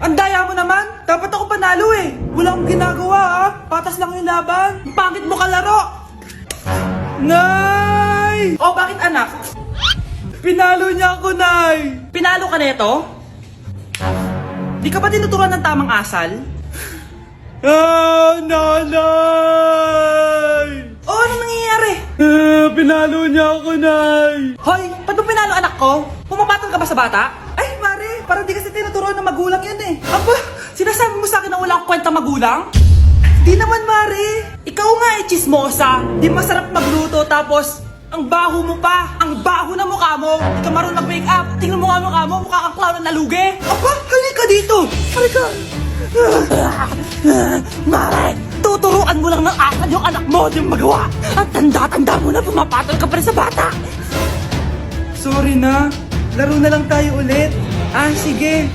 Ang daya mo naman! Dapat ako panalo eh! Wala akong ginagawa ha! Patas lang yung laban! Ang pangit mo kalaro! Nay! Oh, bakit anak? Pinalo niya ako, Nay! Pinalo ka neto? Di ka ba tinuturuan ng tamang asal? Ah, nanay! Oh, ano nangyayari? Pinalo niya ako, Nay! Hoy, ba't mo pinalo anak ko? Pumapatol ka ba sa bata? Ay, Mare, parang di kasi tinuturuan ng magulang yan eh. Aba, sinasabi mo sa akin na wala akong kwenta magulang? Di naman, Mare. Ikaw nga eh, chismosa. Di masarap magluto tapos ang baho mo pa. Ang baho na mukha mo. Di ka marunong mag-make up. Tingnan mo nga mukha mo. Mukha kang clown na nalugi. Aba, halika dito. Halika. Mare, tuturuan mo lang ng asal yung anak mo. Di mo magawa. Ang tanda-tanda mo na pumapatol ka pa rin sa bata. Sorry na. Laro na lang tayo ulit. Ah, sige.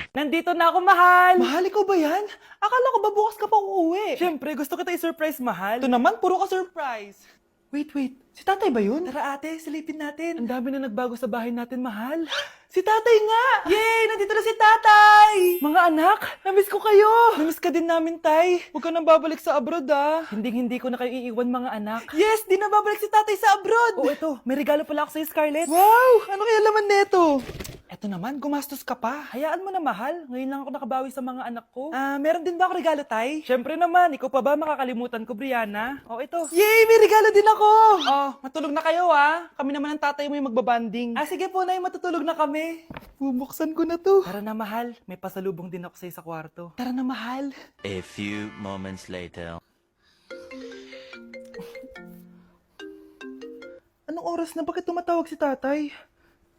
Nandito na ako, mahal! Mahal, ikaw ba yan? Akala ko ba bukas ka pa uuwi? Siyempre, gusto kita i-surprise, mahal. Ito naman, puro ka surprise. Wait. Si tatay ba yun? Tara ate, silipin natin. Ang dami na nagbago sa bahay natin, mahal. Si tatay nga! Yay! Nandito na si tatay! Mga anak, namiss ko kayo! Namiss ka din namin, tay. Huwag ka nang babalik sa abroad, ah. Hindi ko na kayo iiwan, mga anak. Yes! Di na babalik si tatay sa abroad! Oh, ito. May regalo pala ako sa'yo, Scarlett. Wow! Ano kaya laman neto? Eto naman, gumastos ka pa. Hayaan mo na, mahal. Ngayon lang ako nakabawi sa mga anak ko. Meron din ba ako regalo, tay? Siyempre naman, ikaw pa ba makakalimutan ko, Brianna? Oh, ito. Yay! May regalo din ako! Oh, matulog na kayo, ah. Kami naman ang tatay mo yung magbabanding. Sige po, nay, matutulog na kami. Bubuksan ko na to. Tara na, mahal. May pasalubong din ako sa'yo sa kwarto. Tara na, mahal. A few moments later. Anong oras na? Bakit tumatawag si tatay?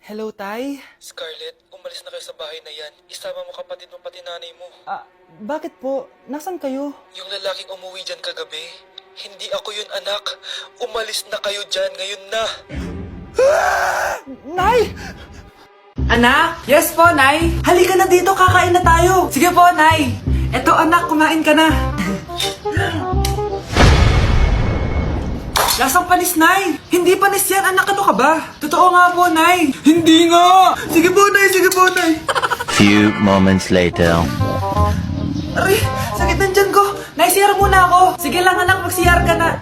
Hello, tay? Scarlett, umalis na kayo sa bahay na yan. Isama mo kapatid mo pati nanay mo. Bakit po? Nasaan kayo? Yung lalaking umuwi dyan kagabi, hindi ako yun, anak. Umalis na kayo dyan ngayon na. Nay! Anak? Yes po, Nay. Halika na dito, kakain na tayo. Sige po, Nay. Eto, anak, kumain ka na. Lasang panis, Nay. Hindi panis yan, anak. Ano ka ba? Totoo nga po, Nay. Hindi nga. Sige po, Nay. Sige po, Nay. Few moments later. Aray, sakit ng tiyan ko. Nay, siyar muna ako. Sige lang, anak. Magsiyar ka na.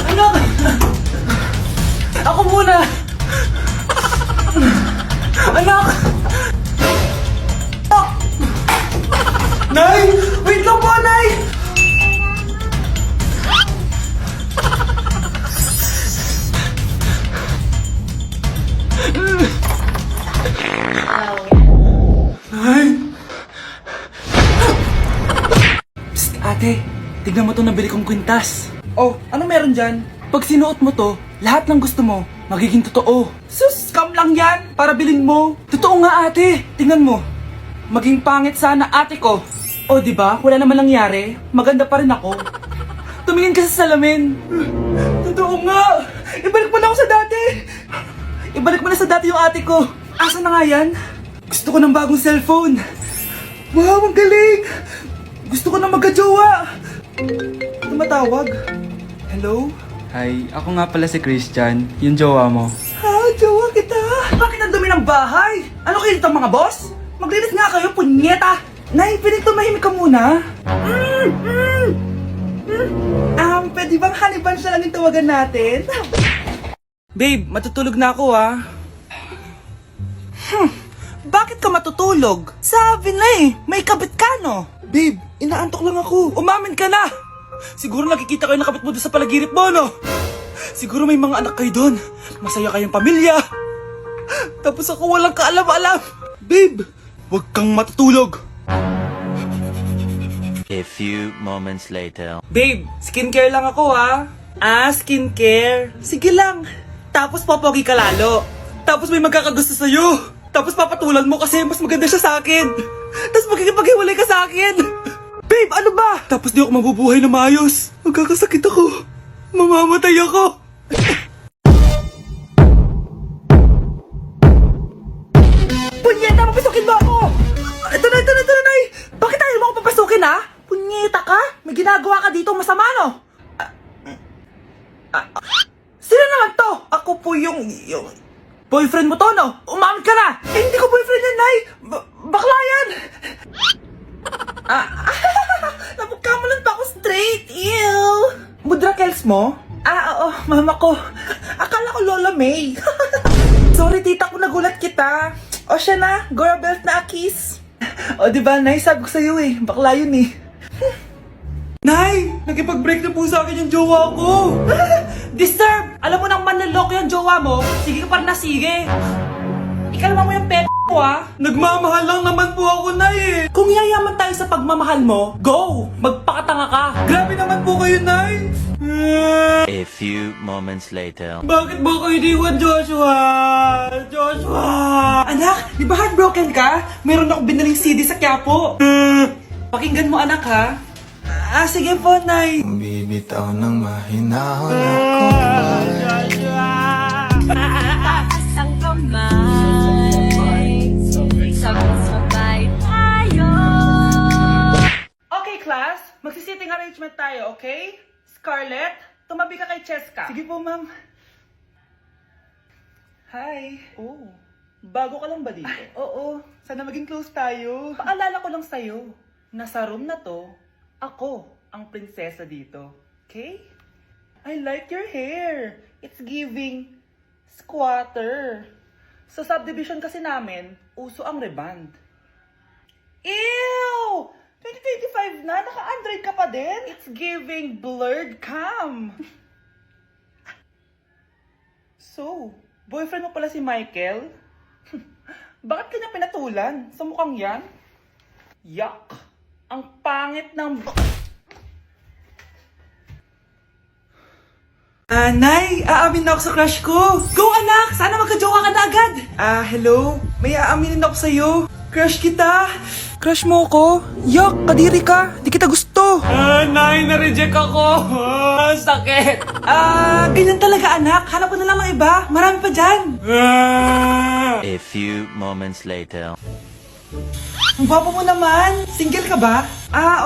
Anak! Ako muna! Anak! Nay! Wait lang po, Nay! Nay! Psst, ate. Tignan mo itong nabili kong kwintas. Oh, ano meron dyan? Pag sinuot mo to, lahat ng gusto mo, magiging totoo. Sus, scam lang yan, para bilhin mo. Totoo nga, ate. Tingnan mo. Maging pangit sana ate ko. O, di ba? Wala naman nangyari. Maganda pa rin ako. Tumingin ka sa salamin. Totoo nga. Ibalik mo na ako sa dati. Ibalik mo na sa dati yung ate ko. Asa na nga yan? Gusto ko ng bagong cellphone. Wow, ang galing. Gusto ko na magka-jowa. Tumatawag. Hello? Hi, ako nga pala si Christian, yung jowa mo. Ha, jowa kita. Bakit ang dumi ng bahay? Ano kayo dito mga boss? Maglinis nga kayo, punyeta. Nay, pwede tumahimik ka muna? Pwede bang honey bunch na lang yung tawagan natin? Babe, matutulog na ako ah. Bakit ka matutulog? Sabi na eh, may kabit ka no? Babe, inaantok lang ako. Umamin ka na! Siguro nakikita kayo nakabit mo doon sa palagirit mo, no? Siguro may mga anak kayo doon. Masaya kayong pamilya. Tapos ako walang kaalam-alam. Babe, huwag kang matutulog. A few moments later. Babe, skincare lang ako ha. Skincare. Sige lang. Tapos popogi ka lalo. Tapos may magkakagusto sa'yo. Tapos papatulan mo kasi mas maganda siya sa akin. Tapos magkikipaghiwalay ka sa akin. Babe, ano ba? Tapos di ako mabubuhay na maayos. Magkakasakit ako. Mamamatay ako. Punyeta, mapisukin mo ako! Yung... Boyfriend mo to, no? Umamin ka na! Eh, hindi ko boyfriend yan, Nay! Bakla yan! Napagkamalan pa ako straight! Ew! Mudra Kels mo? Oo, mama ko. Akala ko Lola May. Sorry, tita ko, nagulat kita. O siya na, Gora Belt na kiss. O, diba, Nay? Sabi ko sa'yo eh. Bakla yun eh. Nay! Nakipag-break na po sa akin yung jowa ko! Disturb! Alam mo nang manloloko yung jowa mo, sige ka pa rin na sige. Ikalma mo yung ko ah. Nagmamahal lang naman po ako, Nay eh. Kung yayaman tayo sa pagmamahal mo, go! Magpakatanga ka. Grabe naman po kayo, Nay. A few moments later. Bakit mo ko iniwan, Joshua? Joshua! Anak, di ba heartbroken ka? Meron ako binaling CD sa Quiapo. Pakinggan mo, anak, ha? Sige po, Nay. Bibitaw ng mahinahon ako. Taas ang kamay, sabay-sabay tayo. Okay, class. Magsisitting arrangement tayo, okay? Scarlett, tumabi ka kay Cheska. Sige po, ma'am. Hi. Oh, bago ka lang ba dito? Oo, sana maging close tayo. Paalala ko lang sa'yo, nasa room na to, ako ang prinsesa dito. Okay? I like your hair. It's giving squatter. Sa subdivision kasi namin, uso ang reband. Ew! 2025 na, naka-Android ka pa din? It's giving blurred cam. So, boyfriend mo pala si Michael? Bakit kanya pinatulan? Sa mukhang yan? Yuck! Ang pangit ng... Nay, aamin na ako sa crush ko. Go, anak! Sana magka-jowa ka na agad. Hello? May aaminin ako sa'yo. Crush kita. Crush mo ko? Yuck, kadiri ka. Di kita gusto. Nay, na-reject ako. Sakit. Ganyan talaga, anak. Hanap ko na lang ng iba. Marami pa dyan. A few moments later. Ang gwapo mo naman. Single ka ba?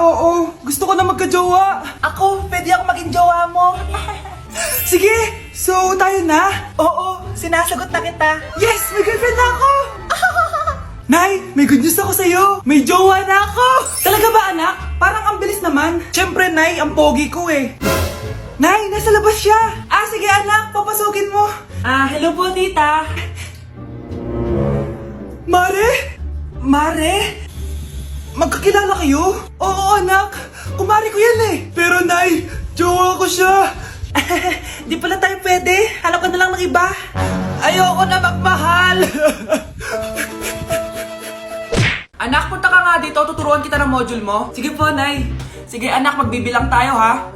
Oo. Gusto ko na magka-jowa. Ako, pwede ako maging jowa mo. Sige, so tayo na? Oo, sinasagot na kita. Yes, may girlfriend na ako. Nay, may good news ako sa'yo. May jowa na ako. Talaga ba, anak? Parang ang bilis naman. Siyempre, Nay, ang pogi ko eh. Nay, nasa labas siya. Sige anak, papasukin mo. Hello po, tita. Mare? Mare? Magkakilala kayo? Oo, anak. Kumari ko yan eh. Pero, Nay, jowa ko siya. Di pala tayo pwede. Hanap ka na lang ng iba. Ayoko na magmahal. Anak, punta ka nga dito. Tuturuan kita ng module mo. Sige po, Nay. Sige, anak, magbibilang tayo, ha?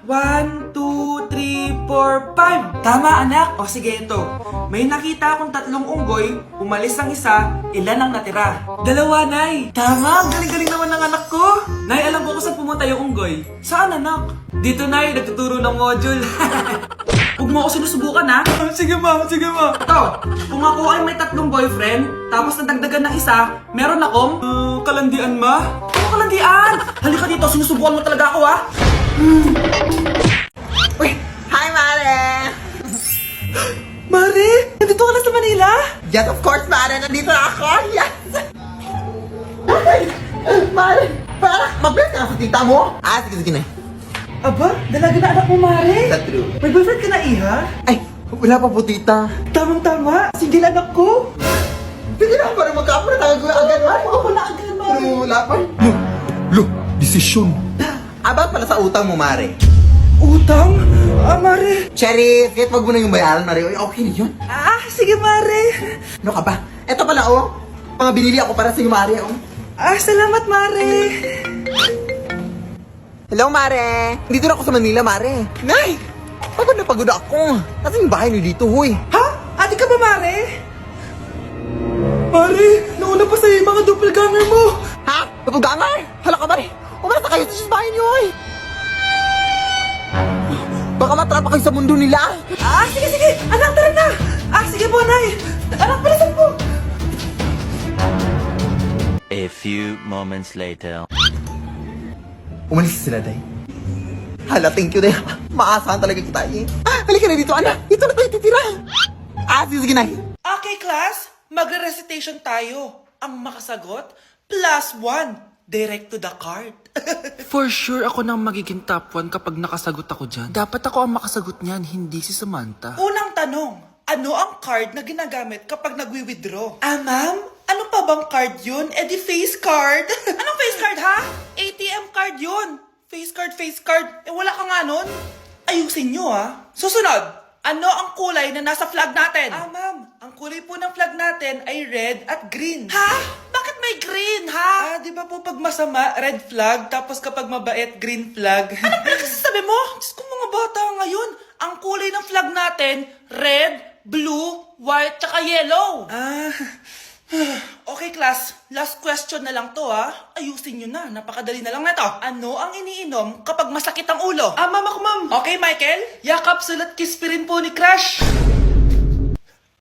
1, 2, 3, 4, 5. Tama, anak. O, sige, ito. May nakita akong 3 unggoy. Umalis ang isa. Ilan ang natira? 2, Nay. Tama, galing-galing naman ng anak ko. Nay, alam ko kung saan pumunta yung unggoy. Saan, anak? Dito, Nay. Nagtuturo ng module. Huwag mo ako sinusubukan, ha? Sige, ma. Sige, ma. Ito, kung ako ay may 3 boyfriend, tapos nadagdagan ng isa, meron akong... kalandian, ma? Ano kalandian? Halika dito, sinusubukan mo talaga ako, ha? Uy! Hi, Mare! Mare, nandito ka na sa Manila? Yes, of course, Mare! Nandito na ako! Yes! Mare! Para mag-bless ka na sa tita mo? Sige na. Aba, dalaga na anak mo, Mare. That's true. May boyfriend ka na, Iha? Ay, wala pa po, tita. Tamang-tama, single anak ko. Sige na, parang magkapura tayo agad, Mare. Oo, wala agad, Mare. Pero wala pa. Lo, desisyon. About pala sa utang mo, Mare. Utang? Mare. Cherry, kahit wag mo na yung bayaran, Mare. Okay na yun. Sige, Mare. Ano ka ba? Eto pala, mga binili ako para sa'yo, Mare, Salamat, Mare. Hello, Mare. Dito na ako sa Manila, Mare. Nay! Pagod na pagod ako. Nasaan yung bahay niyo dito, huy? Ha? Ate ka ba, Mare? Mare, nauna pa sa'yo yung mga doppelganger mo. Ha? Doppelganger? Hala ka, Mare. Umarata kayo sa bahay niyo, huy. Baka matrapa kayo sa mundo nila. Sige. Anak, tara na. Sige po, Nay. Anak, palasan po. A few moments later. Umalis sila, Day. Hala, thank you, Day. Maasahan talaga kita, eh. Halika na dito, anak. Dito na tayo titira. Sige na. Okay, class. Magre-recitation tayo. Ang makasagot, +1. Direct to the card. For sure ako nang magiging top 1 kapag nakasagot ako dyan. Dapat ako ang makasagot niyan, hindi si Samantha. Unang tanong, ano ang card na ginagamit kapag nagwi-withdraw? Ma'am? Ano pa bang card yun? Di face card. Anong face card, ha? ATM card yun. Face card. Wala ka nga nun? Ayusin nyo, ha? Susunod, ano ang kulay na nasa flag natin? Ma'am, ang kulay po ng flag natin ay red at green. Ha? Bakit may green, ha? Di ba po pag masama, red flag, tapos kapag mabait, green flag? Anong pinagsasabi mo? Diyos ko, mga bata ngayon. Ang kulay ng flag natin, red, blue, white, tsaka yellow. Okay, class. Last question na lang to, ha? Ayusin nyo na. Napakadali na lang na to. Ano ang iniinom kapag masakit ang ulo? Ma'am ako, ma'am. Okay, Michael? Yakap, sulat, kiss pa rin po ni Crush.